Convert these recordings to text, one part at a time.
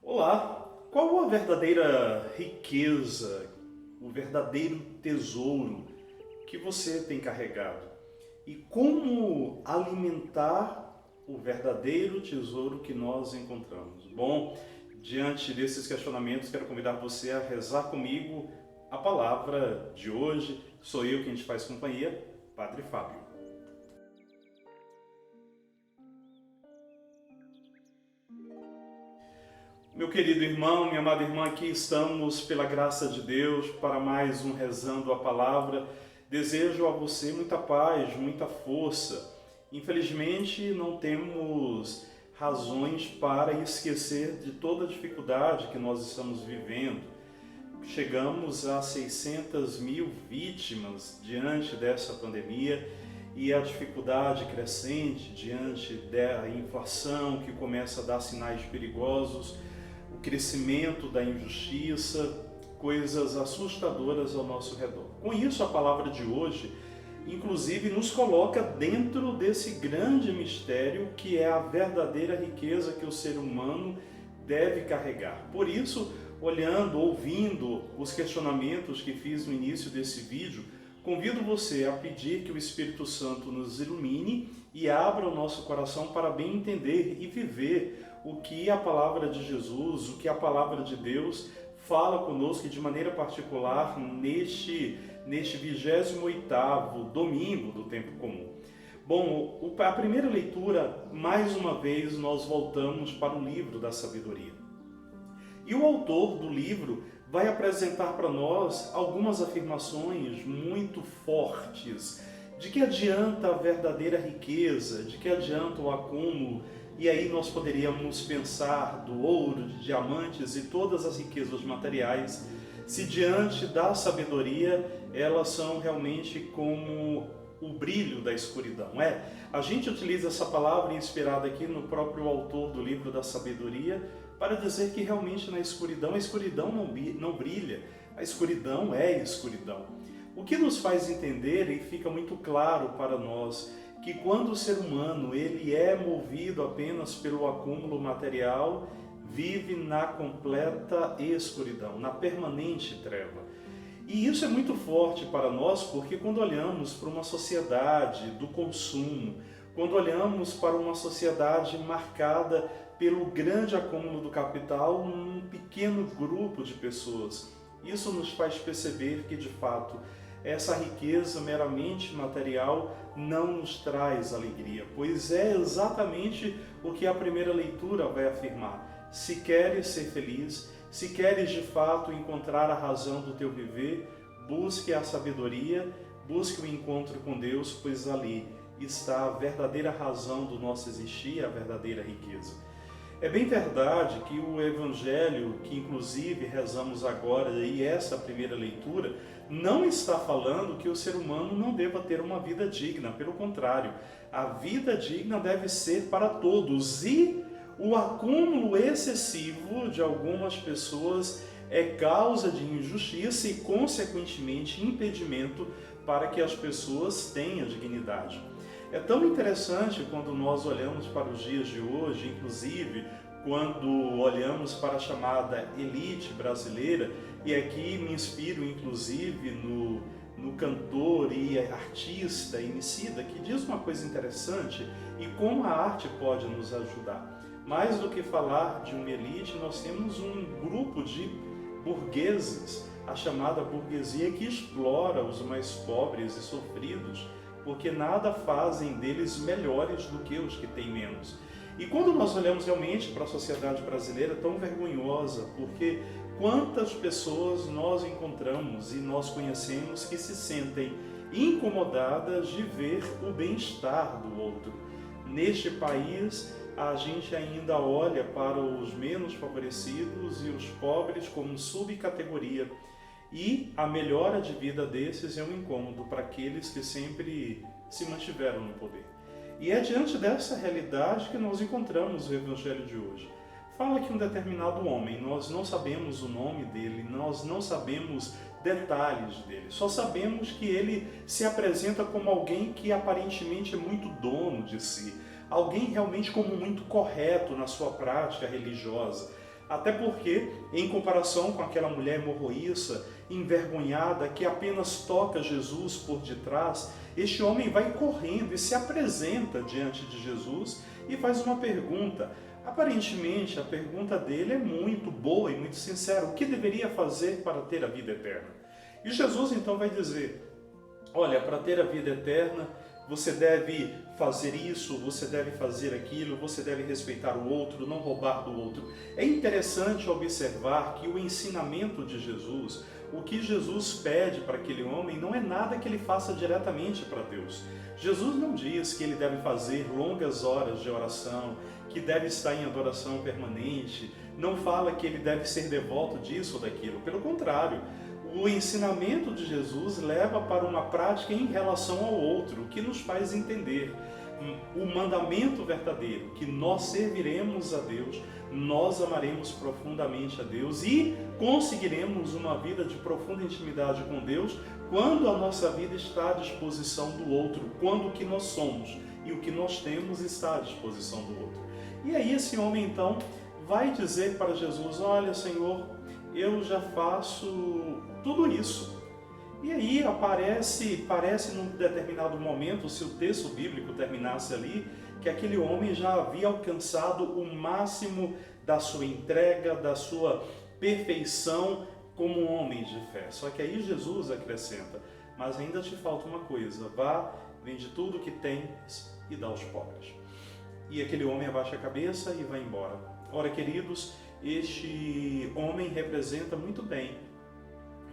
Olá! Qual a verdadeira riqueza, o verdadeiro tesouro que você tem carregado? E como alimentar o verdadeiro tesouro que nós encontramos? Bom, diante desses questionamentos, quero convidar você a rezar comigo a palavra de hoje. Sou eu quem te faz companhia, Padre Fábio. Meu querido irmão, minha amada irmã, aqui estamos pela graça de Deus para mais um Rezando a Palavra. Desejo a você muita paz, muita força. Infelizmente não temos razões para esquecer de toda a dificuldade que nós estamos vivendo. Chegamos a 600 mil vítimas diante dessa pandemia e a dificuldade crescente diante da inflação que começa a dar sinais perigosos, o crescimento da injustiça, coisas assustadoras ao nosso redor. Com isso, a palavra de hoje, inclusive, nos coloca dentro desse grande mistério que é a verdadeira riqueza que o ser humano deve carregar. Por isso, olhando, ouvindo os questionamentos que fiz no início desse vídeo, convido você a pedir que o Espírito Santo nos ilumine e abra o nosso coração para bem entender e viver o que a palavra de Jesus, o que a palavra de Deus fala conosco de maneira particular neste 28º domingo do tempo comum. Bom, a primeira leitura, mais uma vez, nós voltamos para o livro da sabedoria. E o autor do livro vai apresentar para nós algumas afirmações muito fortes de que adianta a verdadeira riqueza, de que adianta o acúmulo. E aí nós poderíamos pensar do ouro, de diamantes e todas as riquezas materiais, se diante da sabedoria elas são realmente como o brilho da escuridão. A gente utiliza essa palavra inspirada aqui no próprio autor do livro da sabedoria para dizer que realmente na escuridão, a escuridão não brilha, a escuridão é escuridão. O que nos faz entender e fica muito claro para nós que quando o ser humano ele é movido apenas pelo acúmulo material, vive na completa escuridão, na permanente treva. E isso é muito forte para nós porque quando olhamos para uma sociedade do consumo, quando olhamos para uma sociedade marcada pelo grande acúmulo do capital num pequeno grupo de pessoas, isso nos faz perceber que de fato essa riqueza meramente material não nos traz alegria, pois é exatamente o que a primeira leitura vai afirmar. Se queres ser feliz, se queres de fato encontrar a razão do teu viver, busque a sabedoria, busque o encontro com Deus, pois ali está a verdadeira razão do nosso existir, a verdadeira riqueza. É bem verdade que o Evangelho, que inclusive rezamos agora, e essa primeira leitura, não está falando que o ser humano não deva ter uma vida digna. Pelo contrário, a vida digna deve ser para todos. E o acúmulo excessivo de algumas pessoas é causa de injustiça e, consequentemente, impedimento para que as pessoas tenham dignidade. É tão interessante quando nós olhamos para os dias de hoje, inclusive quando olhamos para a chamada elite brasileira, e aqui me inspiro inclusive no cantor e artista Emicida, que diz uma coisa interessante e como a arte pode nos ajudar. Mais do que falar de uma elite, nós temos um grupo de burgueses, a chamada burguesia, que explora os mais pobres e sofridos, porque nada fazem deles melhores do que os que têm menos. E quando nós olhamos realmente para a sociedade brasileira, tão vergonhosa, porque quantas pessoas nós encontramos e nós conhecemos que se sentem incomodadas de ver o bem-estar do outro. Neste país, a gente ainda olha para os menos favorecidos e os pobres como subcategoria. E a melhora de vida desses é um incômodo para aqueles que sempre se mantiveram no poder. E é diante dessa realidade que nós encontramos o Evangelho de hoje. Fala que um determinado homem, nós não sabemos o nome dele, nós não sabemos detalhes dele, só sabemos que ele se apresenta como alguém que aparentemente é muito dono de si, alguém realmente como muito correto na sua prática religiosa. Até porque, em comparação com aquela mulher hemorroíça, envergonhada, que apenas toca Jesus por detrás, este homem vai correndo e se apresenta diante de Jesus e faz uma pergunta. Aparentemente, a pergunta dele é muito boa e muito sincera. O que deveria fazer para ter a vida eterna? E Jesus então vai dizer, olha, para ter a vida eterna, você deve fazer isso, você deve fazer aquilo, você deve respeitar o outro, não roubar do outro. É interessante observar que o ensinamento de Jesus, o que Jesus pede para aquele homem, não é nada que ele faça diretamente para Deus. Jesus não diz que ele deve fazer longas horas de oração, que deve estar em adoração permanente, não fala que ele deve ser devoto disso ou daquilo. Pelo contrário, o ensinamento de Jesus leva para uma prática em relação ao outro, o que nos faz entender o mandamento verdadeiro, que nós serviremos a Deus, nós amaremos profundamente a Deus e conseguiremos uma vida de profunda intimidade com Deus quando a nossa vida está à disposição do outro, quando o que nós somos e o que nós temos está à disposição do outro. E aí esse homem então vai dizer para Jesus, olha Senhor, eu já faço tudo isso. E aí parece num determinado momento, se o texto bíblico terminasse ali, que aquele homem já havia alcançado o máximo da sua entrega, da sua perfeição como um homem de fé. Só que aí Jesus acrescenta, mas ainda te falta uma coisa, vá, vende tudo que tens e dá aos pobres. E aquele homem abaixa a cabeça e vai embora. Ora, queridos, este homem representa muito bem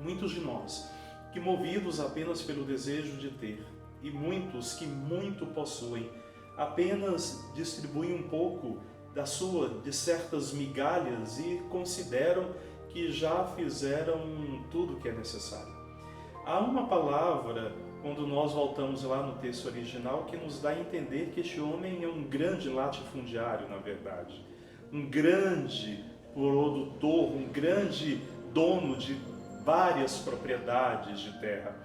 muitos de nós, que movidos apenas pelo desejo de ter, e muitos que muito possuem, apenas distribuem um pouco de certas migalhas e consideram que já fizeram tudo o que é necessário. Há uma palavra, quando nós voltamos lá no texto original, que nos dá a entender que este homem é um grande latifundiário, na verdade. Um grande produtor, um grande dono de várias propriedades de terra.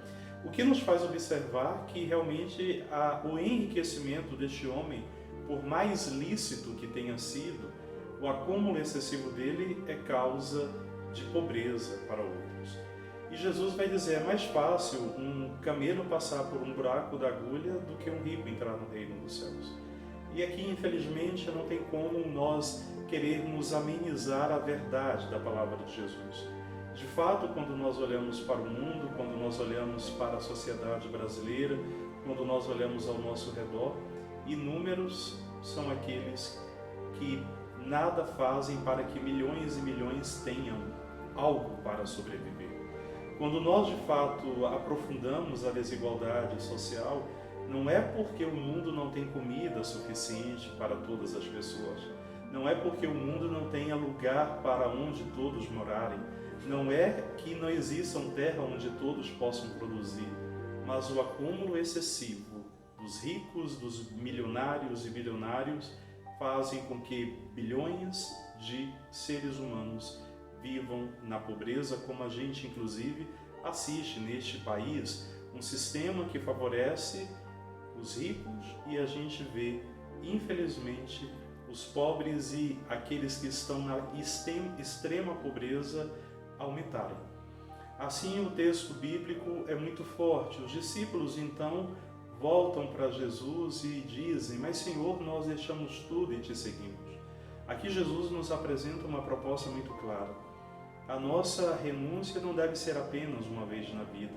O que nos faz observar que realmente o enriquecimento deste homem, por mais lícito que tenha sido, o acúmulo excessivo dele é causa de pobreza para outros. E Jesus vai dizer, é mais fácil um camelo passar por um buraco da agulha do que um rico entrar no reino dos céus. E aqui, infelizmente, não tem como nós querermos amenizar a verdade da palavra de Jesus. De fato, quando nós olhamos para o mundo, quando nós olhamos para a sociedade brasileira, quando nós olhamos ao nosso redor, inúmeros são aqueles que nada fazem para que milhões e milhões tenham algo para sobreviver. Quando nós, de fato, aprofundamos a desigualdade social, não é porque o mundo não tem comida suficiente para todas as pessoas, não é porque o mundo não tenha lugar para onde todos morarem, não é que não existam terra onde todos possam produzir, mas o acúmulo excessivo dos ricos, dos milionários e bilionários fazem com que bilhões de seres humanos vivam na pobreza, como a gente inclusive assiste neste país, um sistema que favorece os ricos e a gente vê, infelizmente, os pobres e aqueles que estão na extrema pobreza aumentarem. Assim, o texto bíblico é muito forte. Os discípulos, então, voltam para Jesus e dizem, mas Senhor, nós deixamos tudo e te seguimos. Aqui Jesus nos apresenta uma proposta muito clara. A nossa renúncia não deve ser apenas uma vez na vida,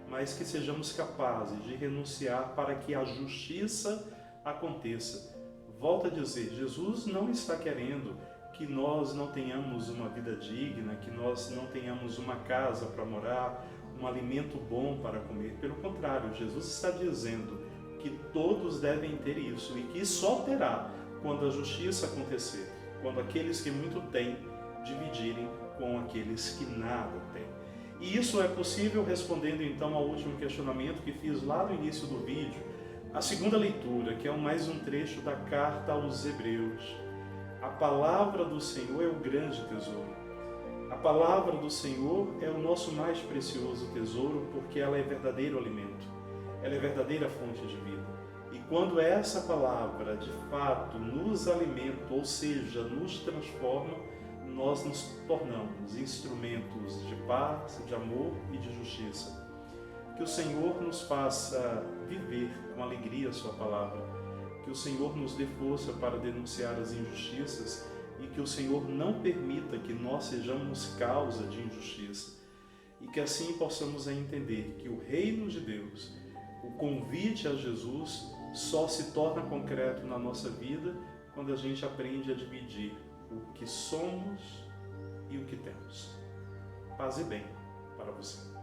mas que sejamos capazes de renunciar para que a justiça aconteça. Volto a dizer, Jesus não está querendo que nós não tenhamos uma vida digna, que nós não tenhamos uma casa para morar, um alimento bom para comer. Pelo contrário, Jesus está dizendo que todos devem ter isso e que só terá quando a justiça acontecer, quando aqueles que muito têm dividirem com aqueles que nada têm. E isso é possível respondendo então ao último questionamento que fiz lá no início do vídeo, a segunda leitura, que é mais um trecho da carta aos Hebreus. A palavra do Senhor é o grande tesouro. A palavra do Senhor é o nosso mais precioso tesouro, porque ela é verdadeiro alimento. Ela é verdadeira fonte de vida. E quando essa palavra, de fato, nos alimenta, ou seja, nos transforma, nós nos tornamos instrumentos de paz, de amor e de justiça. Que o Senhor nos faça viver com alegria a sua palavra, que o Senhor nos dê força para denunciar as injustiças e que o Senhor não permita que nós sejamos causa de injustiça e que assim possamos entender que o reino de Deus, o convite a Jesus, só se torna concreto na nossa vida quando a gente aprende a dividir o que somos e o que temos. Paz e bem para você.